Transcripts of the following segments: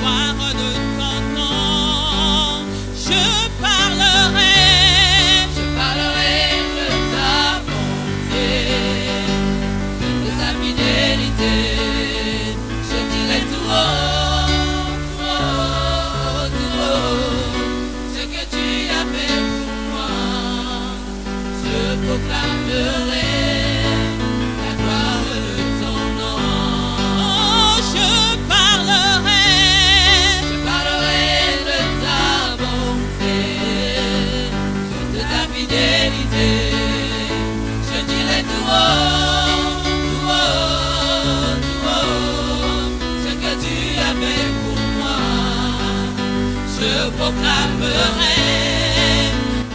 gloire de ton nom. Je parlerai de ta bonté, de ta fidélité. Je dirai tout haut, tout haut, ce que tu as fait pour moi. Je proclamerai la gloire de ton nom. Oh, je parlerai de ta bonté, de ta fidélité. Je dirai tout haut, ce que tu as fait pour moi. Je proclamerai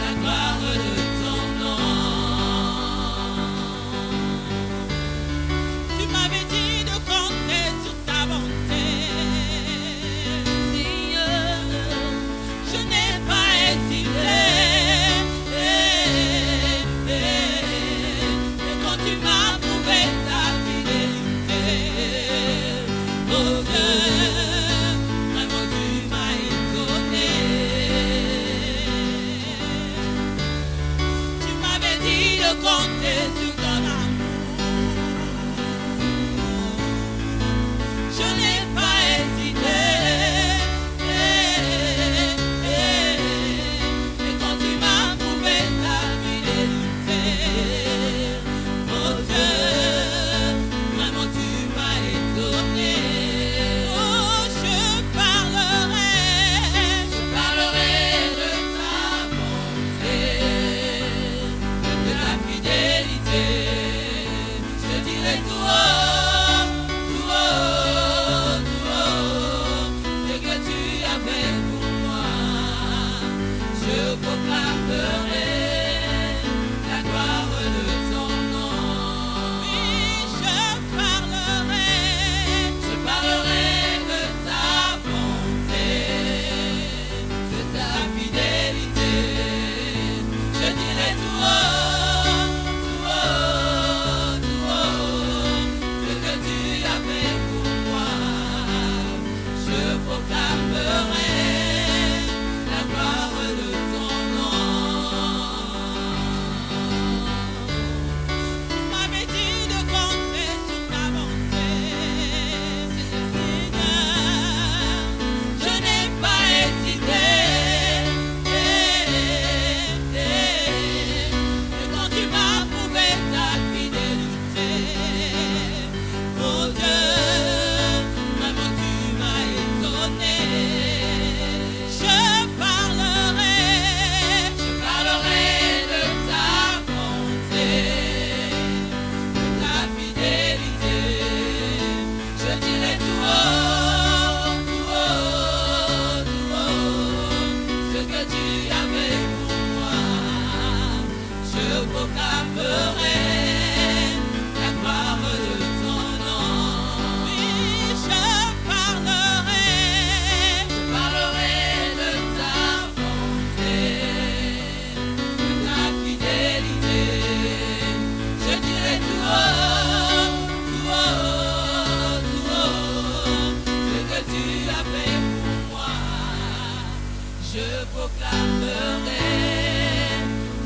la gloire de ton nom. Tu m'avais dit de compter sur ta bonté, Seigneur. Je n'ai pas hésité. Et quand tu m'as prouvé ta fidélité, oh Dieu, vraiment tu m'as étonné. Tu m'avais dit de compter sur ton amour. Je n'ai pas hésité. Et quand tu m'as prouvé ta fidélité, oh Dieu, vraiment tu m'as étonné. Oh, je parlerai de ta bonté, de ta fidélité. Je dirai tout haut, ce que tu as fait pour moi. Je proclamerai la gloire de ton nom. Oui, je parlerai de ta bonté, de ta fidélité. Je dirai tout haut, ce que tu as fait pour moi. Je proclamerai la gloire de ton nom. Tu m'avais dit de compter sur ta bonté, Seigneur. Je n'ai pas hésité. Et quand tu m'as prouvé ta fidélité, oh Dieu, vraiment tu m'as étonné. Je parlerai de ta bonté, de ta fidélité. Je dirai tout haut, ce que tu as fait pour moi. Je proclamerai la gloire de ton nom. Oui, je parlerai de ta bonté, de ta fidélité. Je dirai tout haut, ce que tu as fait pour moi. Je proclamerai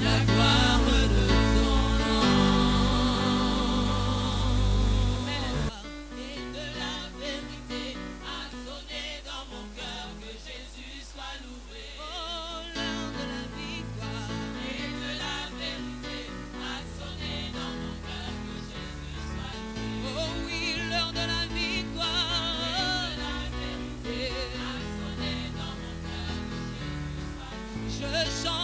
la gloire de ton nom. Et de la vérité a sonné dans mon cœur, que Jésus soit loué. Oh, l'heure de la victoire. Et de la vérité a sonné dans mon cœur, que Jésus soit loué. Oh oui, l'heure de la victoire. Et de la vérité a sonné dans mon cœur, que Jésus soit loué. Je chante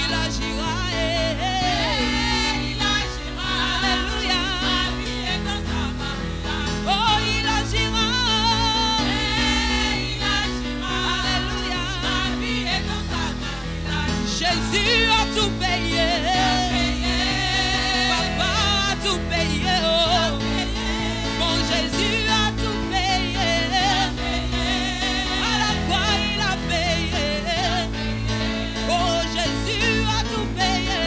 il agira, il agira. Alléluia. Ma vie est dans sa main. Oh, il agira, il agira. Alléluia. Ma vie est dans sa main. Jésus a tout payé. Papa a tout payé. Oh, mon Jésus a tout payé. À la croix il a payé. Oh, Jésus a tout payé.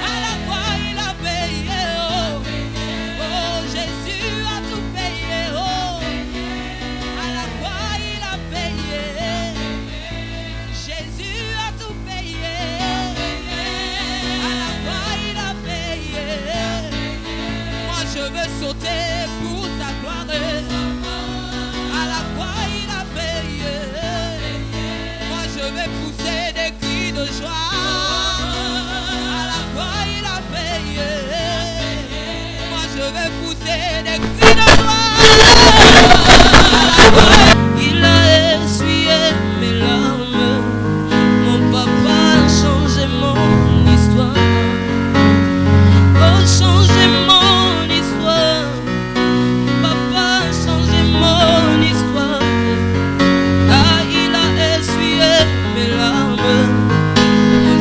À la croix il a payé. Oh, Jésus a tout payé. Oh, à la croix il a payé. Jésus a tout payé. À la croix il a payé. Moi je veux sauter pour ta gloire. À la croix il a payé. Moi je vais pousser des cris de joie. À la croix il a payé. Moi je vais pousser des cris de joie. Il a essuyé mes larmes. Mon papa a changé mon histoire. Oh, changé mon histoire. Papa a changé mon histoire. Ah, il a essuyé mes larmes.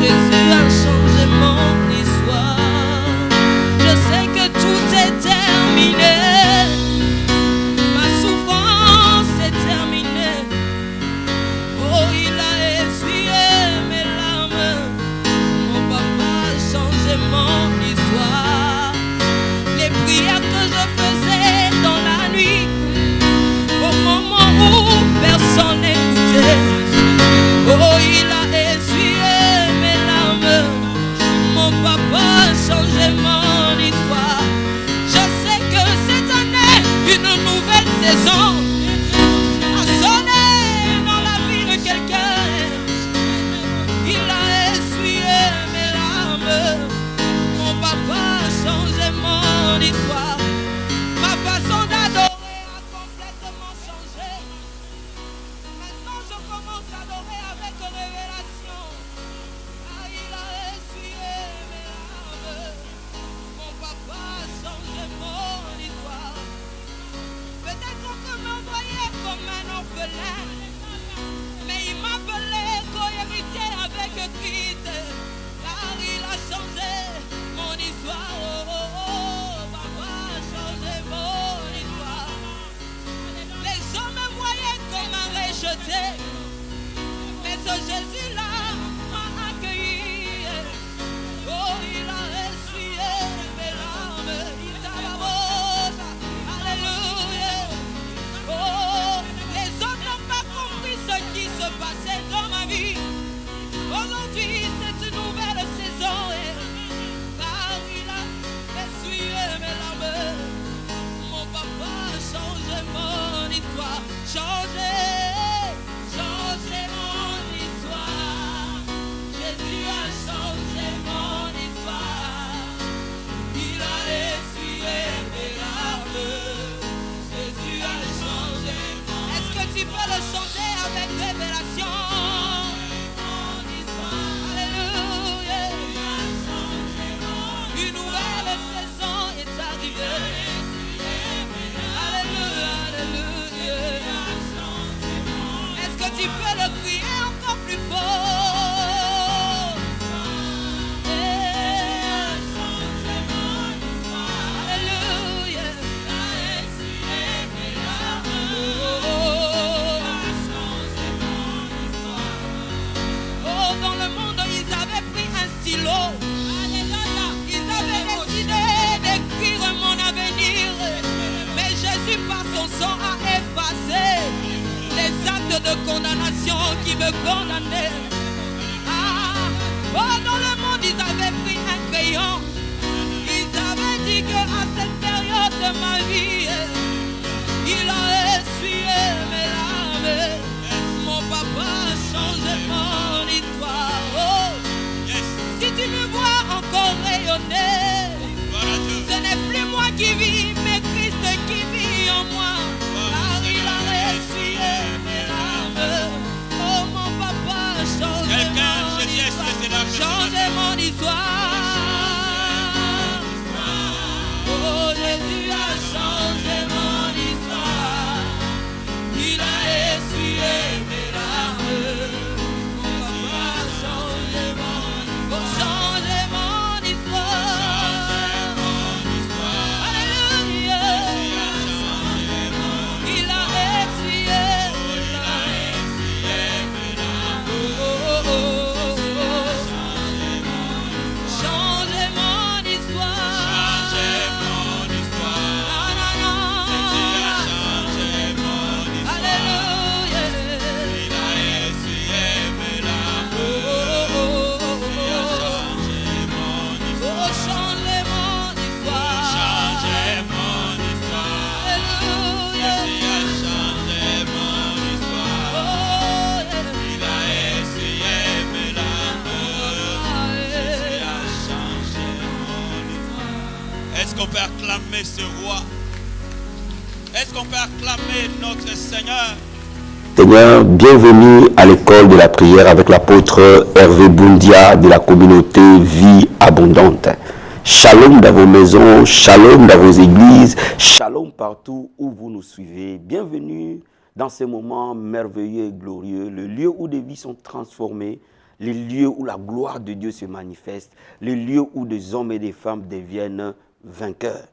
Jésus a changé mon histoire. Je sais que tout est terminé. Ma souffrance est terminée. Oh, il a essuyé mes larmes. Mon papa a changé mon histoire. Les prières que je faisais dans la nuit, au moment où personne n'écoutait. Oh, il a essuyé mes larmes. Mon papa a changé mon histoire. Je sais que cette année, une nouvelle saison a sonné dans la vie de quelqu'un. Il a essuyé mes larmes. Mon papa a changé mon histoire. Ma façon d'adorer a complètement changé. Maintenant je commence à adorer avec révélation. Ah, il a essuyé mes larmes. Mon papa a changé mon histoire. Peut-être que me voyait comme un orphelin, mais il m'appelait co-héritier avec Christ. Car il a changé mon histoire. Oh, oh, oh, papa a changé mon histoire. Les gens me voyaient comme un rejeté, mais ce Jésus-là m'a accueilli. Oh, il a essuyé mes larmes. Il t'a la rose. Alléluia. Oh, les autres n'ont pas compris ce qui se passait dans ma vie. Aujourd'hui, c'est une nouvelle saison. Car il a essuyé mes larmes. Mon papa a changé mon histoire. Changé, changé mon histoire. Jésus a changé mon histoire. Il a essuyé mes larmes. Jésus a changé mon histoire. Est-ce que tu peux le chanter avec révélation? Mon histoire. Alléluia. Une nouvelle saison est arrivée. Alléluia, alléluia. Est-ce que tu peux le crier encore plus fort? Alléluia. Oh, dans le monde, ils avaient pris un stylo. Ils avaient décidé d'écrire mon avenir. Mais Jésus, par son sang, a effacé les actes de condamnation qui me condamnaient. Ah, oh, dans le monde, ils avaient pris un crayon. Ils avaient dit qu'à cette période de ma vie, il a essuyé mes larmes. Mon papa a changé mon histoire. Oh, si tu me vois encore rayonner, ce n'est plus moi qui vis, mais Christ qui vit en moi. Car il a essuyé mes larmes. Oh, mon papa a changé. qu'on peut acclamer ce roi? Est-ce qu'on peut acclamer notre Seigneur? Seigneur, bienvenue à l'école de la prière avec l'apôtre Hervé Boundia de la communauté Vie Abondante. Shalom dans vos maisons, shalom dans vos églises, shalom partout où vous nous suivez. Bienvenue dans ces moments merveilleux et glorieux, le lieu où des vies sont transformées, les lieux où la gloire de Dieu se manifeste, les lieux où des hommes et des femmes deviennent vainqueurs.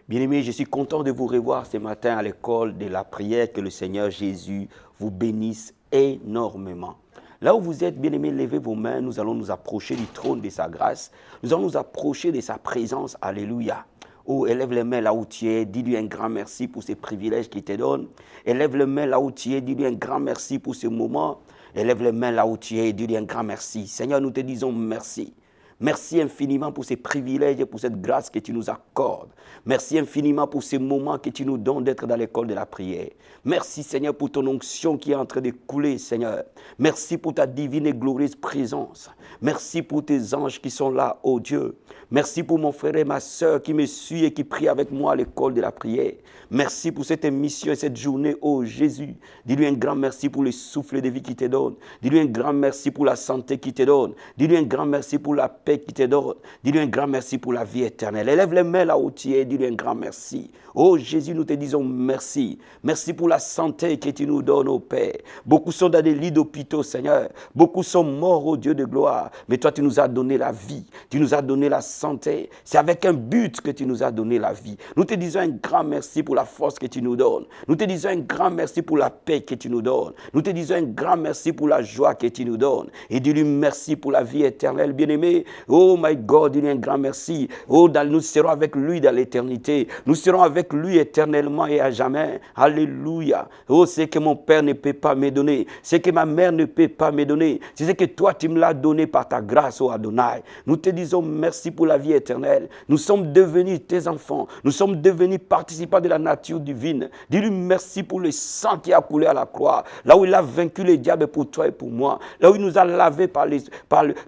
Bien-aimés, je suis content de vous revoir ce matin à l'école de la prière. Que le Seigneur Jésus vous bénisse énormément. Là où vous êtes, bien-aimés, levez vos mains. Nous allons nous approcher du trône de sa grâce. Nous allons nous approcher de sa présence. Alléluia. Oh, élève les mains là où tu es. Dis-lui un grand merci pour ces privilèges qu'il te donne. Élève les mains là où tu es. Dis-lui un grand merci pour ce moment. Élève les mains là où tu es. Dis-lui un grand merci. Seigneur, nous te disons merci. Merci infiniment pour ces privilèges et pour cette grâce que tu nous accordes. Merci infiniment pour ces moments que tu nous donnes d'être dans l'école de la prière. Merci Seigneur pour ton onction qui est en train de couler, Seigneur. Merci pour ta divine et glorieuse présence. Merci pour tes anges qui sont là, oh Dieu. Merci pour mon frère et ma soeur qui me suivent et qui prient avec moi à l'école de la prière. Merci pour cette émission et cette journée, oh Jésus. Dis-lui un grand merci pour le souffle de vie qu'il te donne. Dis-lui un grand merci pour la santé qu'il te donne. Dis-lui un grand merci pour la paix qu'il te donne. Dis-lui un grand merci pour la vie éternelle. Élève les mains là où tu es. Dis-lui un grand merci. Oh Jésus, nous te disons merci. Merci pour la santé que tu nous donnes, oh Père. Beaucoup sont dans des lits d'hôpitaux, Seigneur. Beaucoup sont morts, oh Dieu de gloire. Mais toi, tu nous as donné la vie. Tu nous as donné la santé. C'est avec un but que tu nous as donné la vie. Nous te disons un grand merci pour la force que tu nous donnes. Nous te disons un grand merci pour la paix que tu nous donnes. Nous te disons un grand merci pour la joie que tu nous donnes. Et dis-lui merci pour la vie éternelle, bien-aimé. Oh my God, dis-lui un grand merci. Oh, nous serons avec lui dans l'éternité. Nous serons avec lui éternellement et à jamais. Alléluia. Oh, c'est que mon Père ne peut pas me donner. C'est que ma mère ne peut pas me donner. C'est ce que toi, tu me l'as donné par ta grâce, oh Adonai. Nous te disons merci pour la vie éternelle. Nous sommes devenus tes enfants. Nous sommes devenus participants de la nature divine. Dis-lui merci pour le sang qui a coulé à la croix. Là où il a vaincu le diable pour toi et pour moi. Là où il nous a lavés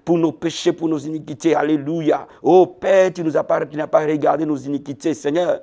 pour nos péchés, pour nos iniquités. Alléluia. Oh Père, tu n'as pas regardé nos iniquités, Seigneur.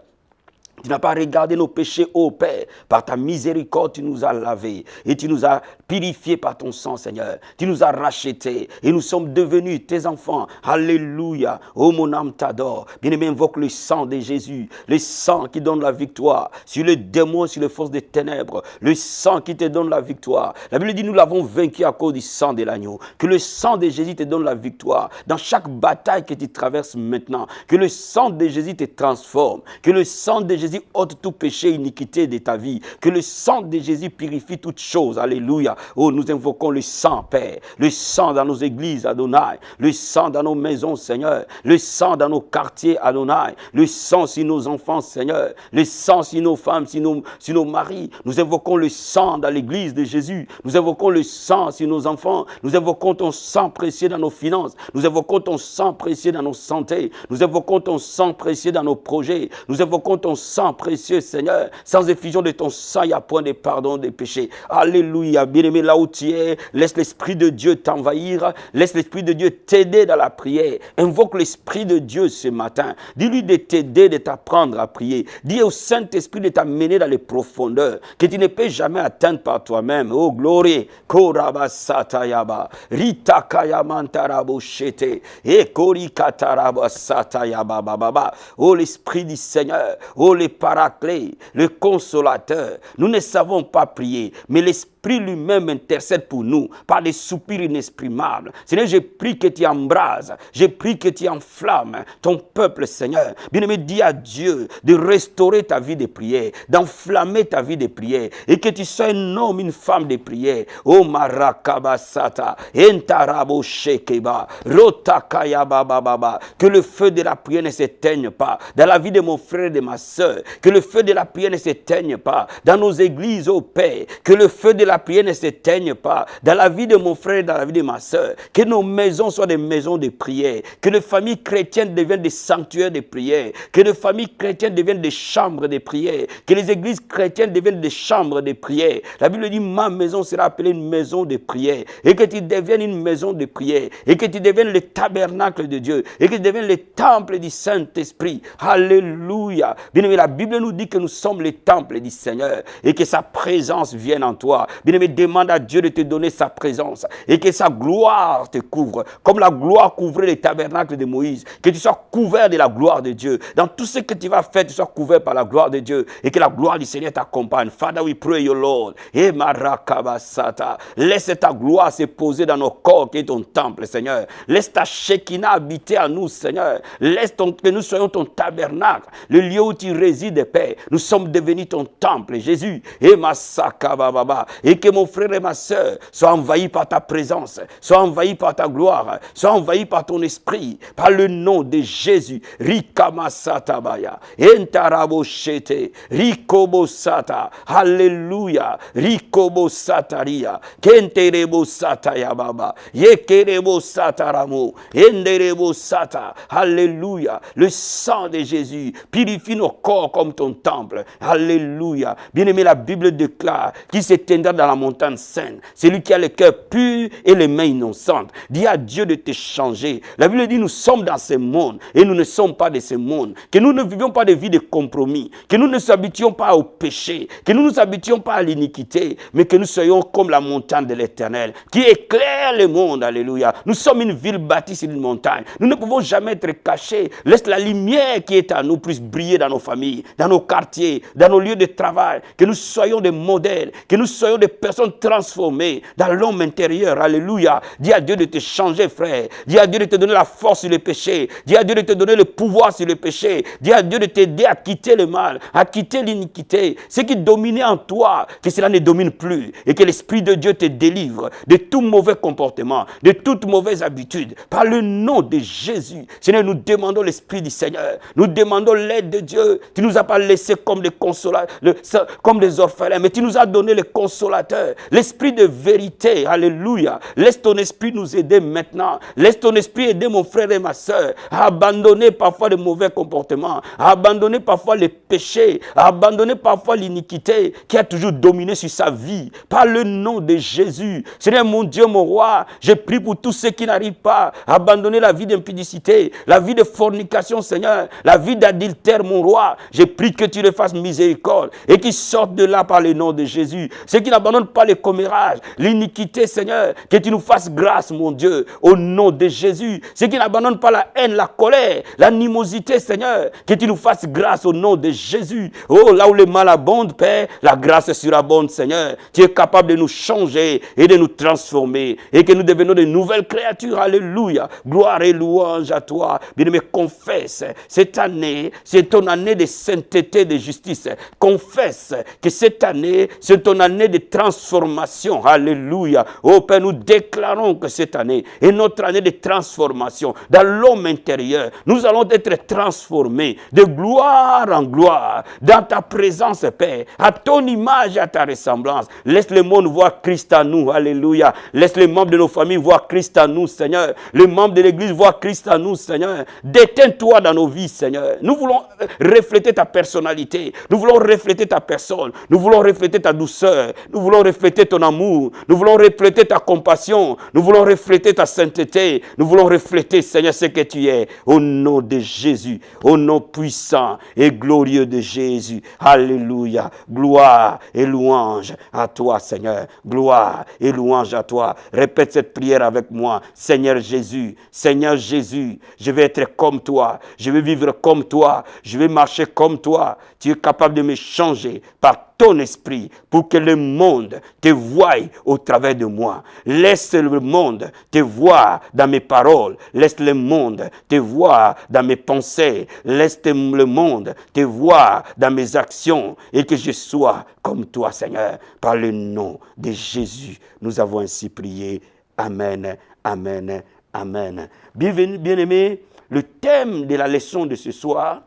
Tu n'as pas regardé nos péchés, ô Père. Par ta miséricorde, tu nous as lavés. Et tu nous as purifiés par ton sang, Seigneur. Tu nous as rachetés. Et nous sommes devenus tes enfants. Alléluia. Oh, mon âme t'adore. Bien-aimé, invoque le sang de Jésus. Le sang qui donne la victoire sur les démons, sur les forces des ténèbres. Le sang qui te donne la victoire. La Bible dit, nous l'avons vaincu à cause du sang de l'agneau. Que le sang de Jésus te donne la victoire. Dans chaque bataille que tu traverses maintenant. Que le sang de Jésus te transforme. Que le sang de Jésus ôte tout péché, iniquité de ta vie. Que le sang de Jésus purifie toutes choses. Alléluia. Oh, nous invoquons le sang, Père. Le sang dans nos églises, Adonai. Le sang dans nos maisons, Seigneur. Le sang dans nos quartiers, Adonai. Le sang sur nos enfants, Seigneur. Le sang sur nos femmes, sur nos maris. Nous invoquons le sang dans l'église de Jésus. Nous invoquons le sang sur nos enfants. Nous invoquons ton sang précieux dans nos finances. Nous invoquons ton sang précieux dans nos santé. Nous invoquons ton sang précieux dans nos projets. Nous invoquons ton sang précieux, Seigneur. Sans effusion de ton sang, il n'y a point de pardon des péchés. Alléluia. Bien-aimé, là où tu es, laisse l'Esprit de Dieu t'envahir. Laisse l'Esprit de Dieu t'aider dans la prière. Invoque l'Esprit de Dieu ce matin. Dis-lui de t'aider, de t'apprendre à prier. Dis au Saint-Esprit de t'amener dans les profondeurs que tu ne peux jamais atteindre par toi-même. Oh, gloire. Korabasatayaba. Ritakayamantaraboshete. Ekorikatarabasatayaba bababa. Oh, l'Esprit du Seigneur. Oh, le Paraclet, le Consolateur. Nous ne savons pas prier, mais l'Esprit lui-même intercède pour nous par des soupirs inexprimables. Seigneur, je prie que tu embrases, je prie que tu enflammes ton peuple, Seigneur. Bien-aimé, dis à Dieu de restaurer ta vie de prière, d'enflammer ta vie de prière, et que tu sois un homme, une femme de prière. Oh, Marakabasata, Entarabo Shekeba, Rotakaya Baba, que le feu de la prière ne s'éteigne pas dans la vie de mon frère et de ma soeur. soeur. Que le feu de la prière ne s'éteigne pas dans nos églises, ô Père. Que le feu de la prière ne s'éteigne pas dans la vie de mon frère et dans la vie de ma soeur. Que nos maisons soient des maisons de prière. Que les familles chrétiennes deviennent des sanctuaires de prière. Que les familles chrétiennes deviennent des chambres de prière. Que les églises chrétiennes deviennent des chambres de prière. La Bible dit, ma maison sera appelée une maison de prière. Et que tu deviennes une maison de prière. Et que tu deviennes le tabernacle de Dieu. Et que tu deviennes le temple du Saint-Esprit. Alléluia. Bien-aimé, la Bible nous dit que nous sommes les temples du Seigneur. Et que sa présence vienne en toi. Bien-aimé, demande à Dieu de te donner sa présence. Et que sa gloire te couvre. Comme la gloire couvrait les tabernacles de Moïse. Que tu sois couvert de la gloire de Dieu. Dans tout ce que tu vas faire, tu sois couvert par la gloire de Dieu. Et que la gloire du Seigneur t'accompagne. Father, we pray, your Lord. Et marakabasata. Laisse ta gloire se poser dans nos corps qui est ton temple, Seigneur. Laisse ta Shekinah habiter à nous, Seigneur. Laisse que nous soyons ton tabernacle. Le lieu où tu résides, Père. Nous sommes devenus ton temple, Jésus. Et masakababa. Et que mon frère et ma soeur soient envahis par ta présence. Soient envahis par ta gloire. Soient envahis par ton esprit. Par le nom de Jésus. Rikamasatabaya. Entaraboshete. Rikobosata. Alléluia. Rikobosataria. Kenterebosataya baba. Yekerebosataramu. Enderebosata. Alléluia. Le sang de Jésus purifie nos corps comme ton temple. Alléluia. Bien-aimé, la Bible déclare qu'il s'éteindra dans la montagne sainte. Celui qui a le cœur pur et les mains innocentes. Dis à Dieu de te changer. La Bible dit nous sommes dans ce monde et nous ne sommes pas de ce monde. Que nous ne vivions pas de vie de compromis. Que nous ne nous habituions pas au péché. Que nous ne nous habituions pas à l'iniquité. Mais que nous soyons comme la montagne de l'Éternel qui éclaire le monde. Alléluia. Nous sommes une ville bâtie sur une montagne. Nous ne pouvons jamais être cachés. Laisse la lumière qui est à nous puisse briller dans nos familles, dans nos quartiers, dans nos lieux de travail. Que nous soyons des modèles. Que nous soyons des personnes transformées dans l'homme intérieur. Alléluia. Dis à Dieu de te changer, frère. Dis à Dieu de te donner la force sur le péché. Dis à Dieu de te donner le pouvoir sur le péché. Dis à Dieu de t'aider à quitter le mal, à quitter l'iniquité. Ce qui dominait en toi, que cela ne domine plus. Et que l'Esprit de Dieu te délivre de tout mauvais comportement, de toute mauvaise habitude. Par le nom de Jésus. Seigneur, nous demandons l'Esprit du Seigneur. Nous demandons l'aide de Dieu. Tu ne nous as pas laissés comme des consolateurs, comme des orphelins, mais tu nous as donné le consolateur, l'Esprit de vérité. Alléluia. Laisse ton Esprit nous aider maintenant. Laisse ton Esprit aider mon frère et ma soeur à abandonner parfois de mauvais comportements, à abandonner parfois les péchés, à abandonner parfois l'iniquité qui a toujours dominé sur sa vie. Par le nom de Jésus. Seigneur mon Dieu, mon roi, je prie pour tous ceux qui n'arrivent pas à abandonner la vie d'impudicité, la vie de fornication, Seigneur, la vie d'adultère, mon roi. Je prie que tu les fasses miséricorde et qu'ils sortent de là par le nom de Jésus. Ceux qui n'abandonnent pas les commérages, l'iniquité, Seigneur, que tu nous fasses grâce, mon Dieu, au nom de Jésus. Ceux qui n'abandonnent pas la haine, la colère, l'animosité, Seigneur, que tu nous fasses grâce au nom de Jésus. Oh, là où le mal abonde, Père, la grâce surabonde, Seigneur. Tu es capable de nous changer et de nous transformer et que nous devenions de nouvelles créatures. Alléluia. Gloire et louange à toi. Bien-aimé, confesse. Cette année, c'est ton année de sainteté, de justice. Confesse que cette année, c'est ton année de transformation. Alléluia. Oh Père, nous déclarons que cette année est notre année de transformation. Dans l'homme intérieur, nous allons être transformés de gloire en gloire. Dans ta présence, Père, à ton image et à ta ressemblance. Laisse le monde voir Christ en nous. Alléluia. Laisse les membres de nos familles voir Christ en nous, Seigneur. Les membres de l'Église voir Christ en nous, Seigneur. Déteins-toi dans nos vies, Seigneur. Nous voulons refléter ta personnalité. Nous voulons refléter ta personne. Nous voulons refléter ta douceur. Nous voulons refléter ton amour. Nous voulons refléter ta compassion. Nous voulons refléter ta sainteté. Nous voulons refléter, Seigneur, ce que tu es. Au nom de Jésus. Au nom puissant et glorieux de Jésus. Alléluia. Gloire et louange à toi, Seigneur. Gloire et louange à toi. Répète cette prière avec moi. Seigneur Jésus, Seigneur Jésus, je vais être comme toi. Je vais vivre comme toi. Je vais marcher comme toi. Tu es capable de me changer par ton esprit pour que le monde te voie au travers de moi. Laisse le monde te voir dans mes paroles. Laisse le monde te voir dans mes pensées. Laisse le monde te voir dans mes actions et que je sois comme toi, Seigneur. Par le nom de Jésus, nous avons ainsi prié. Amen, amen, amen. Bienvenue, bien-aimés. Le thème de la leçon de ce soir,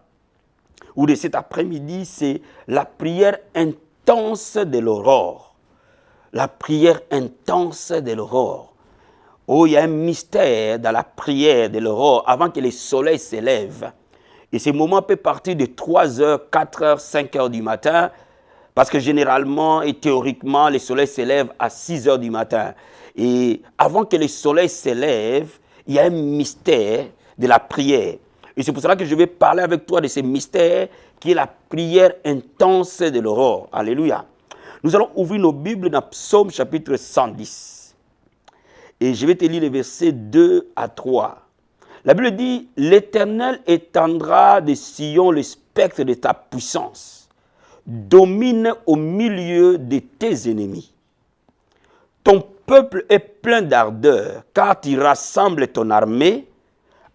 ou de cet après-midi, c'est la prière intense de l'aurore. La prière intense de l'aurore. Oh, il y a un mystère dans la prière de l'aurore avant que le soleil s'élève. Et ce moment peut partir de 3 heures, 4 heures, 5 heures du matin, parce que généralement et théoriquement, le soleil s'élève à 6 heures du matin. Et avant que le soleil s'élève, il y a un mystère de la prière. Et c'est pour cela que je vais parler avec toi de ce mystère qui est la prière intense de l'aurore. Alléluia. Nous allons ouvrir nos Bibles dans Psaume chapitre 110. Et je vais te lire les versets 2 à 3. La Bible dit, « L'Éternel étendra de Sion le spectre de ta puissance. Domine au milieu de tes ennemis. Ton peuple est plein d'ardeur, car tu rassembles ton armée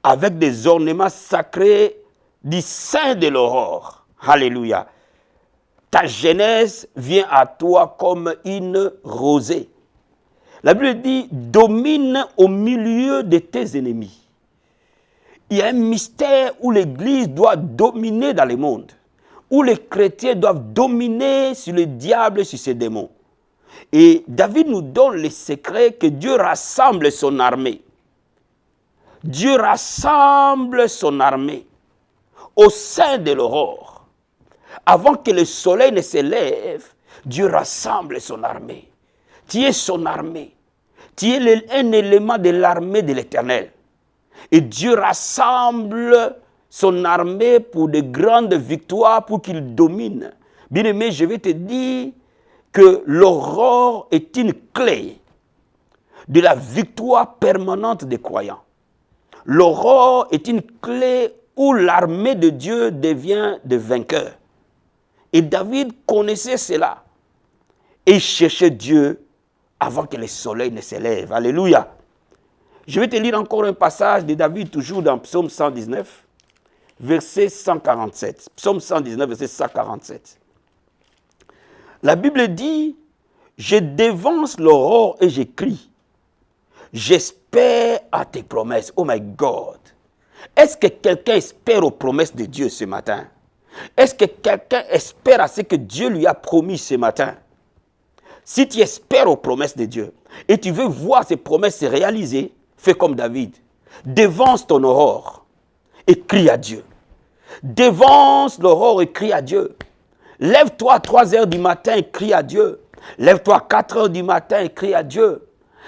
avec des ornements sacrés du sein de l'aurore. » Alléluia. Ta jeunesse vient à toi comme une rosée. La Bible dit, domine au milieu de tes ennemis. Il y a un mystère où l'Église doit dominer dans le monde, où les chrétiens doivent dominer sur le diable et sur ses démons. Et David nous donne le secret que Dieu rassemble son armée. Dieu rassemble son armée au sein de l'aurore. Avant que le soleil ne s'élève, Dieu rassemble son armée. Tu es son armée. Tu es un élément de l'armée de l'Éternel. Et Dieu rassemble son armée pour de grandes victoires, pour qu'il domine. Bien-aimé, je vais te dire que l'aurore est une clé de la victoire permanente des croyants. L'aurore est une clé où l'armée de Dieu devient des vainqueurs. Et David connaissait cela. Et il cherchait Dieu avant que le soleil ne s'élève. Alléluia. Je vais te lire encore un passage de David, toujours dans Psaume 119, verset 147. Psaume 119, verset 147. La Bible dit, « Je dévance l'aurore et j'écris. J'espère à tes promesses. » Oh my God. Est-ce que quelqu'un espère aux promesses de Dieu ce matin? Est-ce que quelqu'un espère à ce que Dieu lui a promis ce matin? Si tu espères aux promesses de Dieu et tu veux voir ces promesses se réaliser, fais comme David. Dévance ton aurore et crie à Dieu. Dévance l'aurore et crie à Dieu. Lève-toi à 3 heures du matin et crie à Dieu. Lève-toi à 4 heures du matin et crie à Dieu.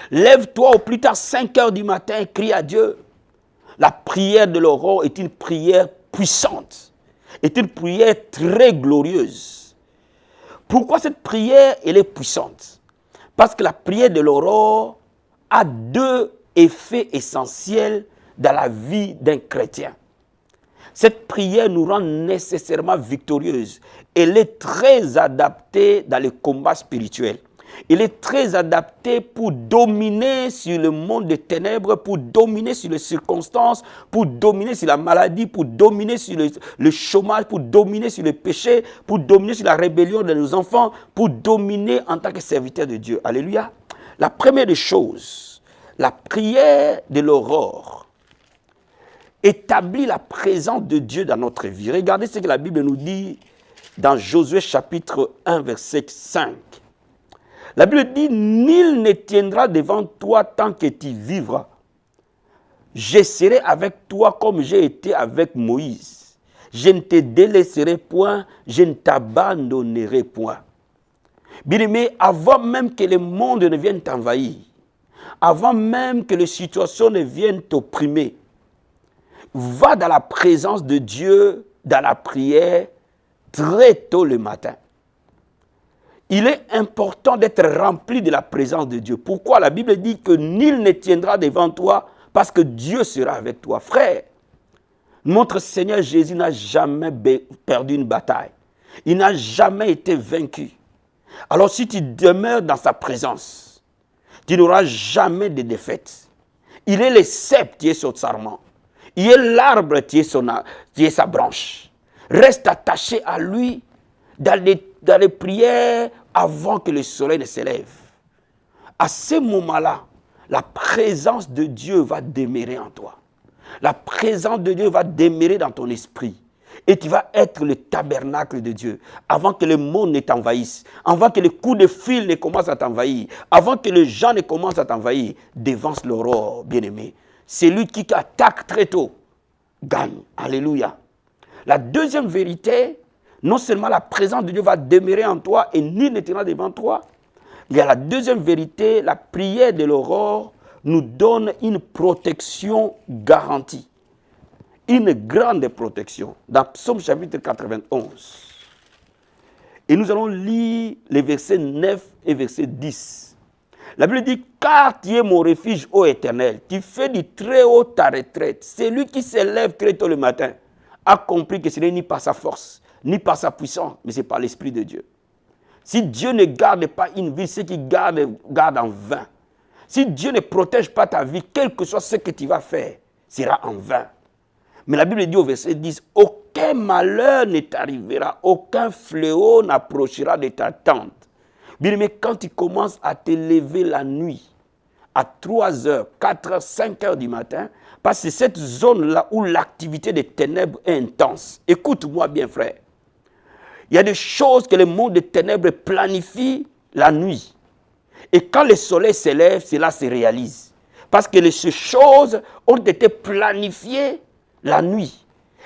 Lève-toi au plus tard 5 heures du matin et crie à Dieu. La prière de l'aurore est une prière puissante, est une prière très glorieuse. Pourquoi cette prière elle est puissante? Parce que la prière de l'aurore a 2 effets essentiels dans la vie d'un chrétien. Cette prière nous rend nécessairement victorieuses. Elle est très adaptée dans le combat spirituel. Elle est très adaptée pour dominer sur le monde des ténèbres, pour dominer sur les circonstances, pour dominer sur la maladie, pour dominer sur le chômage, pour dominer sur le péché, pour dominer sur la rébellion de nos enfants, pour dominer en tant que serviteur de Dieu. Alléluia. La première des choses, la prière de l'aurore établit la présence de Dieu dans notre vie. Regardez ce que la Bible nous dit dans Josué chapitre 1, verset 5. La Bible dit, « Nul ne tiendra devant toi tant que tu vivras. Je serai avec toi comme j'ai été avec Moïse. Je ne te délaisserai point, je ne t'abandonnerai point. » Bien-aimé, avant même que le monde ne vienne t'envahir, avant même que les situations ne viennent t'opprimer, va dans la présence de Dieu, dans la prière, très tôt le matin. Il est important d'être rempli de la présence de Dieu. Pourquoi la Bible dit que nul ne tiendra devant toi parce que Dieu sera avec toi. Frère, notre Seigneur Jésus n'a jamais perdu une bataille. Il n'a jamais été vaincu. Alors si tu demeures dans sa présence, tu n'auras jamais de défaite. Il est le cep, tu es son sarment. Il est l'arbre, tu es sa branche. Reste attaché à lui dans les prières avant que le soleil ne s'élève. À ce moment-là, la présence de Dieu va demeurer en toi. La présence de Dieu va demeurer dans ton esprit. Et tu vas être le tabernacle de Dieu. Avant que le monde ne t'envahisse, avant que les coups de fil ne commencent à t'envahir, avant que les gens ne commencent à t'envahir, dévance l'aurore, bien-aimé. Celui qui attaque très tôt, gagne. Alléluia. La deuxième vérité, non seulement la présence de Dieu va demeurer en toi et nul ne t'ira devant toi, il y a la deuxième vérité, la prière de l'aurore nous donne une protection garantie. Une grande protection. Dans Psaume chapitre 91. Et nous allons lire les versets 9 et verset 10. La Bible dit, car tu es mon refuge, ô Éternel, tu fais du très haut ta retraite. Celui qui s'élève très tôt le matin a compris que ce n'est ni par sa force, ni par sa puissance, mais c'est par l'Esprit de Dieu. Si Dieu ne garde pas une vie, ceux qui gardent en vain. Si Dieu ne protège pas ta vie, quel que soit ce que tu vas faire, sera en vain. Mais la Bible dit au verset 10, aucun malheur ne t'arrivera, aucun fléau n'approchera de ta tente. Bien, mais quand tu commences à te lever la nuit, à 3 heures, 4 heures, 5 heures du matin, parce que c'est cette zone-là où l'activité des ténèbres est intense. Écoute-moi bien, frère. Il y a des choses que le monde des ténèbres planifie la nuit. Et quand le soleil s'élève, cela se réalise. Parce que ces choses ont été planifiées la nuit.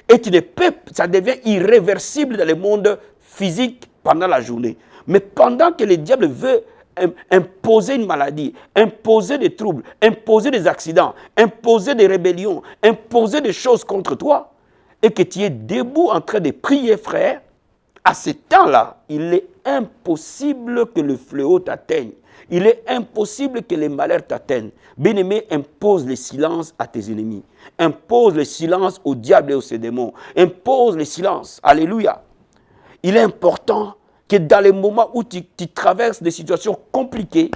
Et tu ne peux, ça devient irréversible dans le monde physique pendant la journée. Mais pendant que le diable veut imposer une maladie, imposer des troubles, imposer des accidents, imposer des rébellions, imposer des choses contre toi, et que tu es debout en train de prier, frère, à ce temps-là, il est impossible que le fléau t'atteigne. Il est impossible que les malheurs t'atteignent. Bien-aimé, impose le silence à tes ennemis. Impose le silence au diable et aux ses démons. Impose le silence. Alléluia. Il est important que dans les moments où tu traverses des situations compliquées,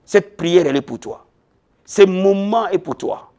cette prière, elle est pour toi. Ce moment est pour toi.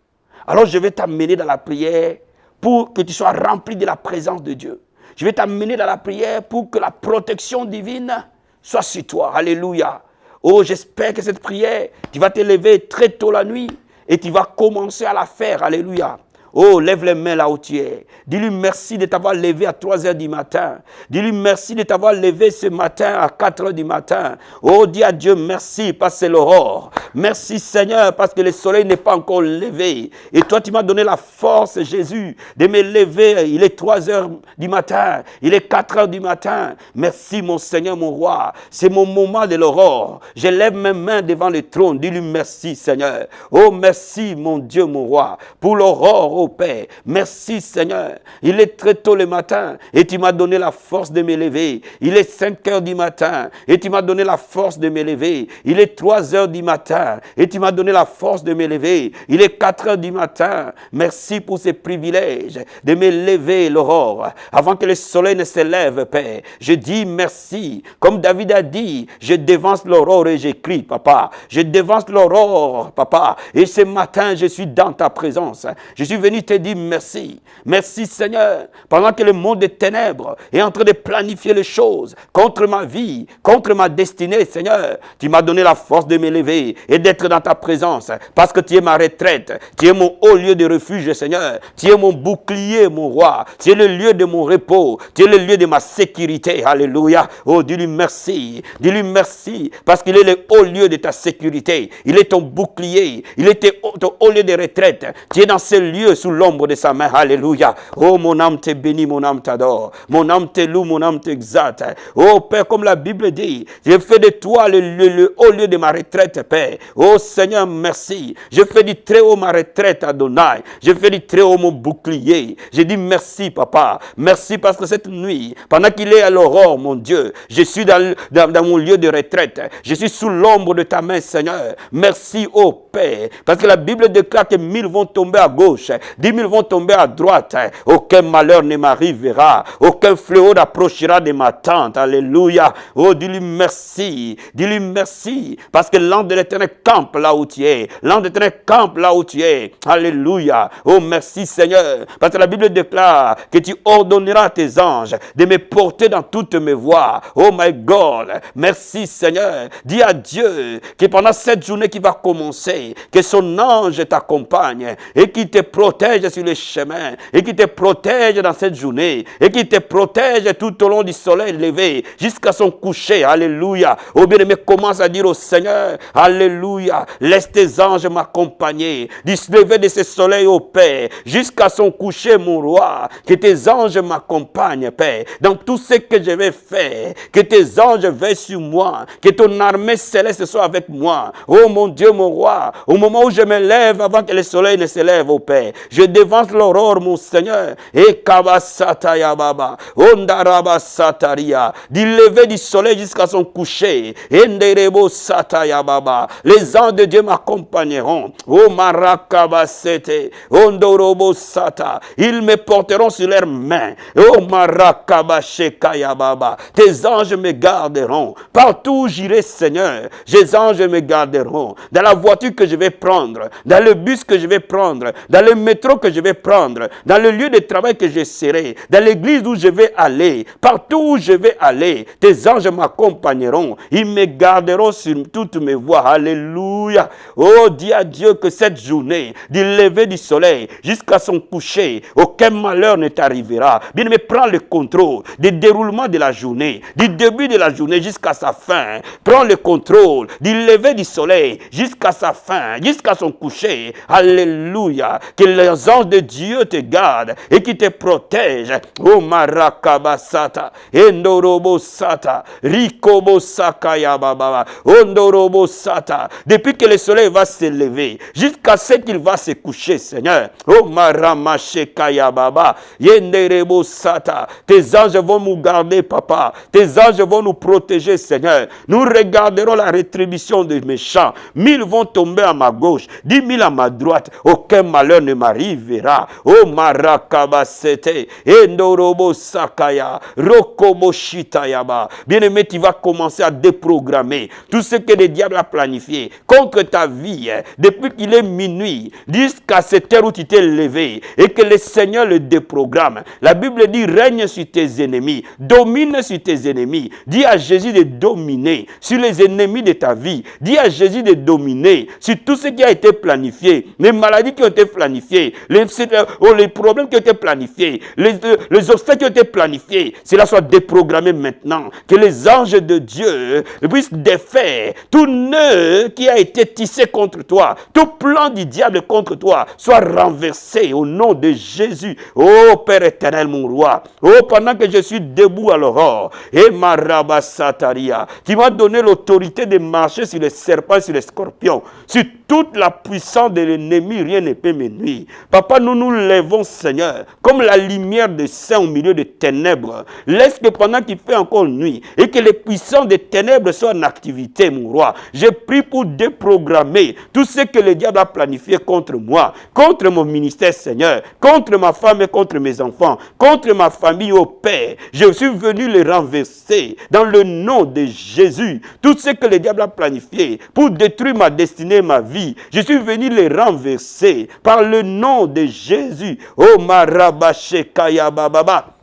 Alors je vais t'amener dans la prière pour que tu sois rempli de la présence de Dieu. Je vais t'amener dans la prière pour que la protection divine soit sur toi. Alléluia. Oh, j'espère que cette prière, tu vas te lever très tôt la nuit et tu vas commencer à la faire. Alléluia. Oh, lève les mains là où tu es. Dis-lui merci de t'avoir levé à 3 heures du matin. Dis-lui merci de t'avoir levé ce matin à 4 heures du matin. Oh, dis à Dieu merci parce que c'est l'aurore. Merci Seigneur parce que le soleil n'est pas encore levé. Et toi, tu m'as donné la force, Jésus, de me lever. Il est 3 heures du matin. Il est 4 heures du matin. Merci mon Seigneur, mon roi. C'est mon moment de l'aurore. Je lève mes mains devant le trône. Dis-lui merci Seigneur. Oh, merci mon Dieu, mon roi, pour l'aurore. Oh Père, merci Seigneur. Il est très tôt le matin et tu m'as donné la force de me lever. Il est 5 heures du matin et tu m'as donné la force de me lever. Il est 3 heures du matin et tu m'as donné la force de me lever. Il est 4 heures du matin. Merci pour ce privilège de me lever l'aurore avant que le soleil ne se lève, Père. Je dis merci. Comme David a dit, je devance l'aurore et j'écris, Papa. Je devance l'aurore, Papa. Et ce matin, je suis dans ta présence. Je suis venu te dire merci. Merci Seigneur. Pendant que le monde des ténèbres est en train de planifier les choses contre ma vie, contre ma destinée, Seigneur, tu m'as donné la force de me lever et d'être dans ta présence parce que tu es ma retraite. Tu es mon haut lieu de refuge, Seigneur. Tu es mon bouclier, mon roi. Tu es le lieu de mon repos. Tu es le lieu de ma sécurité. Alléluia. Oh, dis-lui merci. Dis-lui merci parce qu'il est le haut lieu de ta sécurité. Il est ton bouclier. Il est ton haut lieu de retraite. Tu es dans ce lieu sous l'ombre de sa main. Alléluia. Oh, mon âme te bénit, mon âme t'adore. Mon âme te loue, mon âme t'exalte. Oh, Père, comme la Bible dit, je fais de toi le haut lieu de ma retraite, Père. Oh, Seigneur, merci. Je fais du très haut ma retraite, Adonai. Je fais du très haut mon bouclier. Je dis merci, Papa. Merci parce que cette nuit, pendant qu'il est à l'aurore, mon Dieu, je suis dans mon lieu de retraite. Je suis sous l'ombre de ta main, Seigneur. Merci, oh Père. Parce que la Bible déclare que 1000 vont tomber à gauche, 10 000 vont tomber à droite. Aucun malheur ne m'arrivera. Aucun fléau n'approchera de ma tente. Alléluia. Oh, dis-lui merci. Dis-lui merci. Parce que l'ange de l'Éternel campe là où tu es. L'ange de l'Éternel campe là où tu es. Alléluia. Oh, merci Seigneur. Parce que la Bible déclare que tu ordonneras à tes anges de me porter dans toutes mes voies. Oh my God. Merci Seigneur. Dis à Dieu que pendant cette journée qui va commencer, que son ange t'accompagne et qu'il te protège protège sur le chemin et qui te protège dans cette journée et qui te protège tout au long du soleil levé jusqu'à son coucher. Alléluia. Oh bien-aimé, commence à dire au Seigneur, alléluia, laisse tes anges m'accompagner du lever de ce soleil au Père jusqu'à son coucher, mon roi. Que tes anges m'accompagnent, Père, dans tout ce que je vais faire. Que tes anges veillent sur moi. Que ton armée céleste soit avec moi. Oh mon Dieu, mon roi, au moment où je me lève avant que le soleil ne se lève, au Père, je devance l'aurore, mon Seigneur. Et kabasataya baba, ondaraba sataria, du lever du soleil jusqu'à son coucher. Enderebo sataya baba, les anges de Dieu m'accompagneront. Oh marakabasete, ondorobo sata, ils me porteront sur leurs mains. Oh marakabashekaya baba, tes anges me garderont. Partout où j'irai, Seigneur, tes anges me garderont. Dans la voiture que je vais prendre, dans le bus que je vais prendre, dans le métro que je vais prendre, dans le lieu de travail que je serai, dans l'église où je vais aller, partout où je vais aller, tes anges m'accompagneront. Ils me garderont sur toutes mes voies. Alléluia. Oh, dis à Dieu que cette journée, du lever du soleil jusqu'à son coucher, aucun malheur ne t'arrivera. Bien-aimé, prends le contrôle du déroulement de la journée, du début de la journée jusqu'à sa fin. Prends le contrôle du lever du soleil jusqu'à sa fin, jusqu'à son coucher. Alléluia. Que les anges de Dieu te gardent et qui te protègent. Oh marakabasata, endorobo sata, rikobo sakaya baba, ondorobo sata. Depuis que le soleil va se lever jusqu'à ce qu'il va se coucher, Seigneur. Oh maramashekaya baba, yenderebo sata. Tes anges vont nous garder, papa. Tes anges vont nous protéger, Seigneur. Nous regarderons la rétribution des méchants. 1000 vont tomber à ma gauche, 10 000 à ma droite. Aucun malheur ne m'arrivera. Oh marakabasete, endorobo sakaya, rokobo shitayaba. Bien-aimé, tu vas commencer à déprogrammer tout ce que le diable a planifié contre ta vie, depuis qu'il est minuit jusqu'à cette heure où tu t'es levé, et que le Seigneur le déprogramme. La Bible dit, règne sur tes ennemis, domine sur tes ennemis. Dis à Jésus de dominer sur les ennemis de ta vie. Dis à Jésus de dominer sur tout ce qui a été planifié, les maladies qui ont été planifiées, les problèmes qui ont été planifiés, les obstacles qui ont été planifiés. Cela soit déprogrammé maintenant. Que les anges de Dieu puissent défaire tout nœud qui a été tissé contre toi, tout plan du diable contre toi soit renversé au nom de Jésus. Oh Père éternel, mon roi, oh pendant que je suis debout à l'aurore, et marabasataria, tu m'as donné l'autorité de marcher sur les serpents, sur les scorpions, sur toute la puissance de l'ennemi, rien ne peut me nuire. Papa, nous nous lèvons, Seigneur, comme la lumière de saint au milieu des ténèbres. Laisse que pendant qu'il fait encore nuit, et que les puissances des ténèbres soient en activité, mon roi. Je prie pour déprogrammer tout ce que le diable a planifié contre moi, contre mon ministère, Seigneur, contre ma femme et contre mes enfants, contre ma famille, au Père. Je suis venu les renverser dans le nom de Jésus. Tout ce que le diable a planifié pour détruire ma destinée, ma vie, je suis venu les renverser par le nom de Jésus. Oh marabashekaya bababa.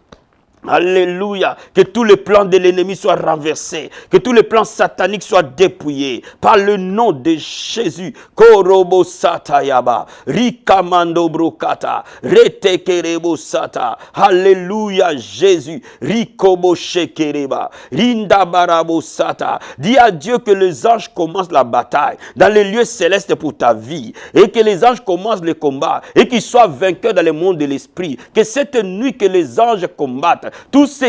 Alléluia. Que tous les plans de l'ennemi soient renversés. Que tous les plans sataniques soient dépouillés. Par le nom de Jésus. Korobo satayaba. Rikamando brokata. Retekerebo sata. Alléluia Jésus. Rikobo shekereba. Rindabarabo sata. Dis à Dieu que les anges commencent la bataille dans les lieux célestes pour ta vie. Et que les anges commencent le combat. Et qu'ils soient vainqueurs dans le monde de l'esprit. Que cette nuit que les anges combattent tous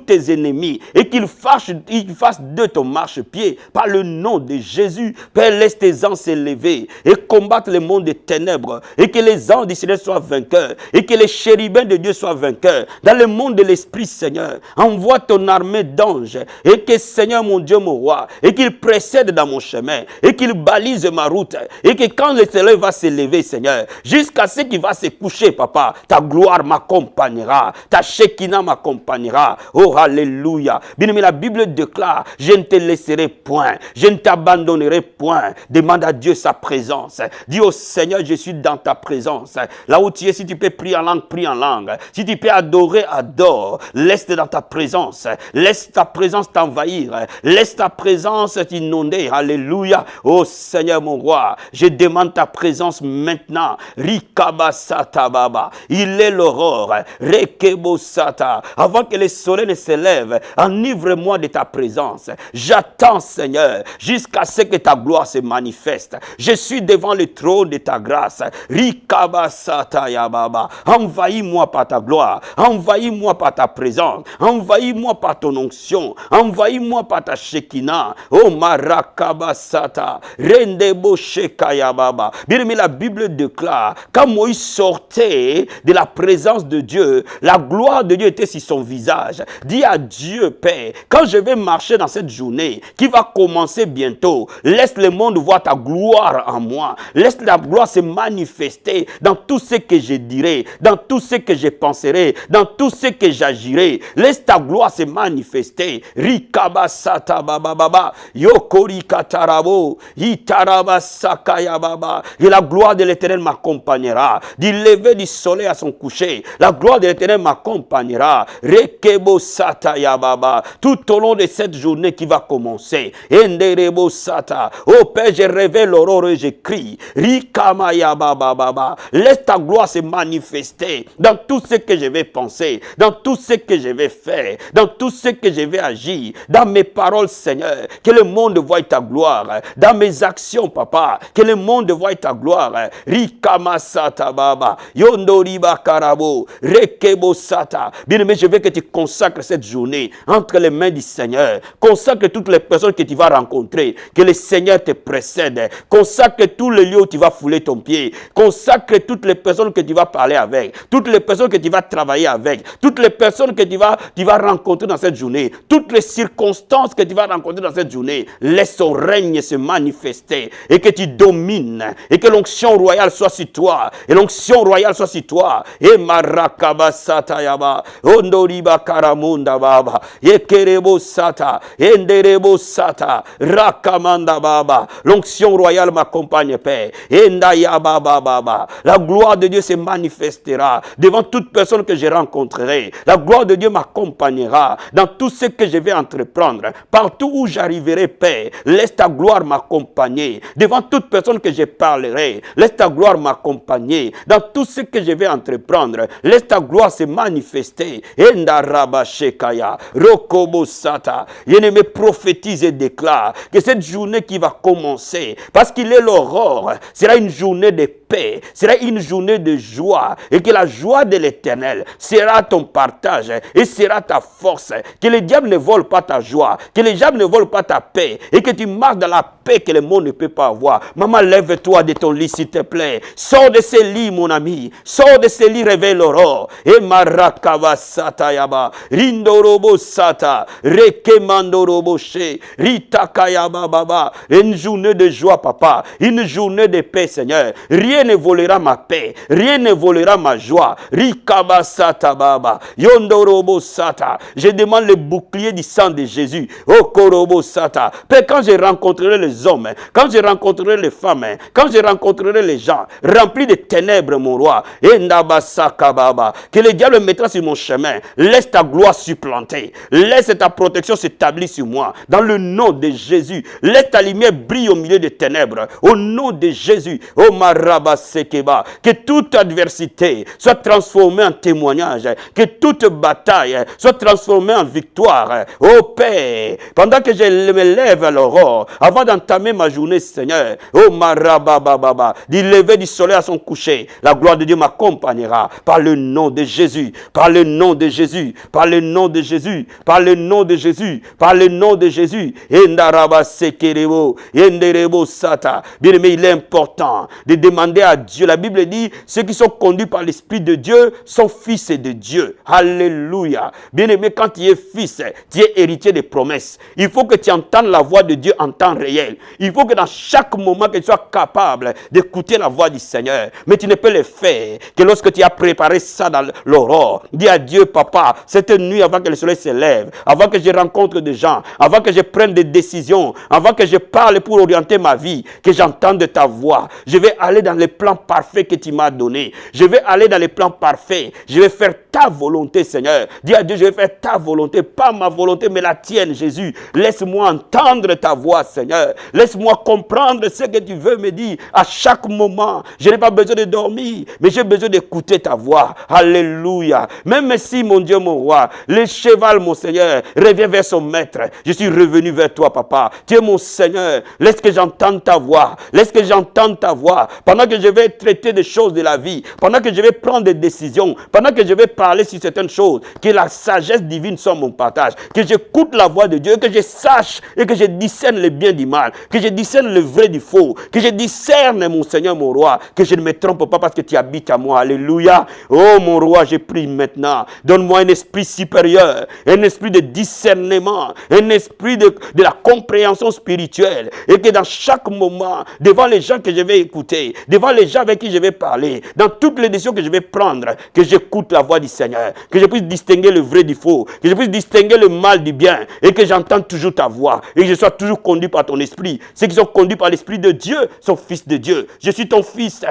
tes ennemis, et qu'ils fassent de ton marchepied par le nom de Jésus. Père, laisse tes anges s'élever et combattre le monde des ténèbres, et que les anges du Seigneur soient vainqueurs, et que les chérubins de Dieu soient vainqueurs dans le monde de l'esprit, Seigneur. Envoie ton armée d'anges, et que, Seigneur mon Dieu, mon roi, et qu'il précède dans mon chemin, et qu'il balise ma route, et que quand le soleil va s'élever, Seigneur, jusqu'à ce qu'il va se coucher, papa, ta gloire m'accompagnera, ta Shekinah m'accompagnera, m'accompagnera. Oh, alléluia. Bien-aimé, la Bible déclare, je ne te laisserai point, je ne t'abandonnerai point. Demande à Dieu sa présence. Dis au Seigneur, je suis dans ta présence. Là où tu es, si tu peux prier en langue, prie en langue. Si tu peux adorer, adore. Laisse dans ta présence. Laisse ta présence t'envahir. Laisse ta présence t'inonder. Alléluia. Oh Seigneur mon roi, je demande ta présence maintenant. Rikabasata baba. Il est l'aurore. Rekebosata. Avant que le soleil ne se lève, enivre-moi de ta présence. J'attends, Seigneur, jusqu'à ce que ta gloire se manifeste. Je suis devant le trône de ta grâce. Rikabasata yababa. Envahis-moi par ta gloire. Envahis-moi par ta présence. Envahis-moi par ton onction. Envahis-moi par ta Shekinah. Oh marakabasata. Rendebo shekayababa. Bien aimé, la Bible déclare, quand Moïse sortait de la présence de Dieu, la gloire de Dieu était sur son visage. Dis à Dieu, Père, quand je vais marcher dans cette journée qui va commencer bientôt, laisse le monde voir ta gloire en moi. Laisse la gloire se manifester dans tout ce que je dirai, dans tout ce que je penserai, dans tout ce que j'agirai. Laisse ta gloire se manifester. Rikabasata bababa. Yokori katarabo. Itarabasakaya baba. Et la gloire de l'Éternel m'accompagnera. Du lever du soleil à son coucher, la gloire de l'Éternel m'accompagnera. Rekebo sata ya baba. Tout au long de cette journée qui va commencer. Enderebo sata. Oh Père, je révèle l'aurore et je crie. Rikama ya baba baba. Laisse ta gloire se manifester dans tout ce que je vais penser, dans tout ce que je vais faire, dans tout ce que je vais agir, dans mes paroles, Seigneur. Que le monde voie ta gloire. Dans mes actions, Papa. Que le monde voie ta gloire. Rikama sata baba. Yondoriba karabo. Rekebo sata. Bien-aimé, je veux que tu consacres cette journée entre les mains du Seigneur. Consacre toutes les personnes que tu vas rencontrer. Que le Seigneur te précède. Consacre tous les lieux où tu vas fouler ton pied. Consacre toutes les personnes que tu vas parler avec. Toutes les personnes que tu vas travailler avec. Toutes les personnes que tu vas rencontrer dans cette journée. Toutes les circonstances que tu vas rencontrer dans cette journée. Laisse ton règne se manifester. Et que tu domines. Et que l'onction royale soit sur toi. Et l'onction royale soit sur toi. Et marakabasata yaba. Ondoriba karamunda baba. Yekerebo sata. Enderebo sata. Rakamanda baba. L'onction royale m'accompagne, Père. Endaya baba baba. La gloire de Dieu se manifestera devant toute personne que je rencontrerai. La gloire de Dieu m'accompagnera dans tout ce que je vais entreprendre. Partout où j'arriverai, Père, laisse ta gloire m'accompagner. Devant toute personne que je parlerai, laisse ta gloire m'accompagner. Dans tout ce que je vais entreprendre, laisse ta gloire se manifester. Endaraba shekaya, rokobo sata. Bien-aimé, prophétise et déclare que cette journée qui va commencer, parce qu'il est l'aurore, sera une journée de paix, sera une journée de joie, et que la joie de l'Éternel sera ton partage et sera ta force. Que le diable ne vole pas ta joie, que le diable ne vole pas ta paix, et que tu marches dans la paix que le monde ne peut pas avoir. Maman, lève-toi de ton lit, s'il te plaît. Sors de ce lit, mon ami. Sors de ce lit, réveille l'aurore. Et marakava sata yaba, rindorobo sata, rekemandorobo she, ritakayaba baba. Une journée de joie, papa. Une journée de paix, Seigneur. Rien ne volera ma paix. Rien ne volera ma joie. Rikaba sata baba. Yondorobo sata. Je demande le bouclier du sang de Jésus. Okorobo sata. Père, quand je rencontrerai les hommes, quand je rencontrerai les femmes, quand je rencontrerai les gens remplis de ténèbres, mon roi, endabasaka baba. Que le diable me mettra sur mon chemin. Laisse ta gloire supplanter. Laisse ta protection s'établir sur moi. Dans le nom de Jésus. Laisse ta lumière briller au milieu des ténèbres. Au nom de Jésus. Oh marabasekeba. Que toute adversité soit transformée en témoignage. Que toute bataille soit transformée en victoire. Oh Père, pendant que je me lève à l'aurore, avant d'entamer ma journée, Seigneur, oh marabababa, du lever du soleil à son coucher, la gloire de Dieu m'accompagnera par le nom de Jésus, par le nom de Jésus, par le nom de Jésus, par le nom de Jésus, par le nom de Jésus. Endaraba sekerebo, enderebo sata. Bien-aimé, il est important de demander à Dieu. La Bible dit, ceux qui sont conduits par l'Esprit de Dieu sont fils de Dieu. Alléluia. Bien-aimé, quand tu es fils, tu es héritier des promesses. Il faut que tu entendes la voix de Dieu en temps réel. Il faut que dans chaque moment que tu sois capable d'écouter la voix du Seigneur. Mais tu ne peux le faire que lorsque tu as préparé ça dans l'aurore. Dis à Dieu, papa, cette nuit avant que le soleil se lève, avant que je rencontre des gens, avant que je prenne des décisions, avant que je parle pour orienter ma vie, que j'entende ta voix. Je vais aller dans les plans parfaits que tu m'as donnés. Je vais aller dans les plans parfaits. Je vais faire ta volonté, Seigneur. Dis à Dieu, je vais faire ta volonté, pas ma volonté, mais la tienne, Jésus. Laisse-moi entendre ta voix, Seigneur. Laisse-moi comprendre ce que tu veux me dire à chaque moment. Je n'ai pas besoin de dormir, mais j'ai besoin d'écouter ta voix. Alléluia. Même si, mon Dieu, mon roi, le cheval, mon Seigneur, revient vers son maître. Je suis revenu vers toi, papa. Tu es mon Seigneur. Laisse que j'entende ta voix. Laisse que j'entende ta voix. Pendant que je vais traiter des choses de la vie, pendant que je vais prendre des décisions, pendant que je vais parler sur certaines choses, que la sagesse divine soit mon partage, que j'écoute la voix de Dieu, que je sache et que je discerne le bien du mal, que je discerne le vrai du faux, que je discerne, mon Seigneur, mon roi, que je ne me trompe pas parce que tu habites à moi. Alléluia. Oh, mon roi, je prie maintenant. Donne-moi un esprit supérieur, un esprit de discernement, un esprit de la compréhension spirituelle, et que dans chaque moment, devant les gens que je vais écouter, devant les gens avec qui je vais parler, dans toutes les décisions que je vais prendre, que j'écoute la voix du Seigneur, que je puisse distinguer le vrai du faux, que je puisse distinguer le mal du bien, et que j'entende toujours ta voix, et que je sois toujours conduit par ton esprit. Ceux qui sont conduits par l'esprit de Dieu sont fils de Dieu. Je suis ton fils,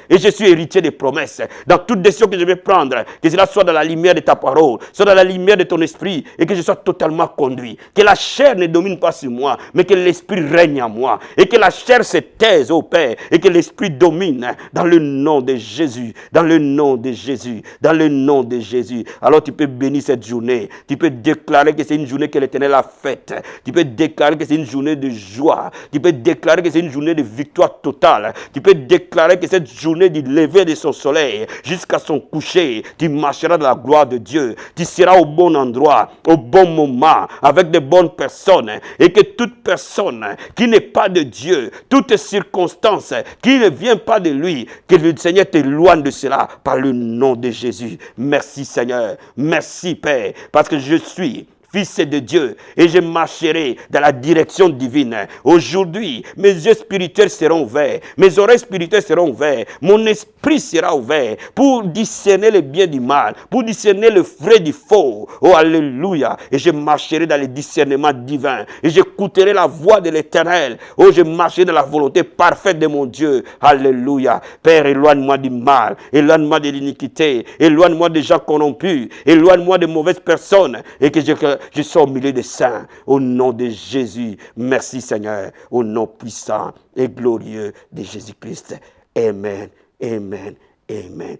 et je suis héritier des promesses. Dans toute décision que je vais prendre, que cela soit dans la lumière de ta parole, soit dans la lumière de ton esprit, et que je sois totalement conduit. Que la chair ne domine pas sur moi, mais que l'esprit règne en moi, et que la chair se taise, ô Père, et que l'esprit domine dans le nom de Jésus, dans le nom de Jésus, dans le nom de Jésus. Alors tu peux bénir cette journée, tu peux déclarer que c'est une journée que l'Éternel a faite, tu peux déclarer que c'est une journée de joie, tu peux déclarer que c'est une journée de victoire totale, tu peux déclarer que cette journée du lever de son soleil jusqu'à son coucher, tu marcheras dans la gloire de Dieu, tu seras au bon endroit, au bon moment, avec de bonnes personnes, et que toute personne qui n'est pas de Dieu, toute circonstance qui ne vient pas de lui, que le Seigneur t'éloigne de cela par le nom de Jésus. Merci Seigneur, merci Père, parce que je suis fils de Dieu, et je marcherai dans la direction divine. Aujourd'hui, mes yeux spirituels seront ouverts, mes oreilles spirituelles seront ouvertes, mon esprit sera ouvert pour discerner le bien du mal, pour discerner le vrai du faux. Oh, alléluia. Et je marcherai dans les discernements divins, et j'écouterai la voix de l'Éternel. Oh, je marcherai dans la volonté parfaite de mon Dieu. Alléluia. Père, éloigne-moi du mal, éloigne-moi de l'iniquité, éloigne-moi des gens corrompus, éloigne-moi de mauvaises personnes, et que je sois au milieu des saints, au nom de Jésus. Merci Seigneur, au nom puissant et glorieux de Jésus-Christ. Amen, amen, amen.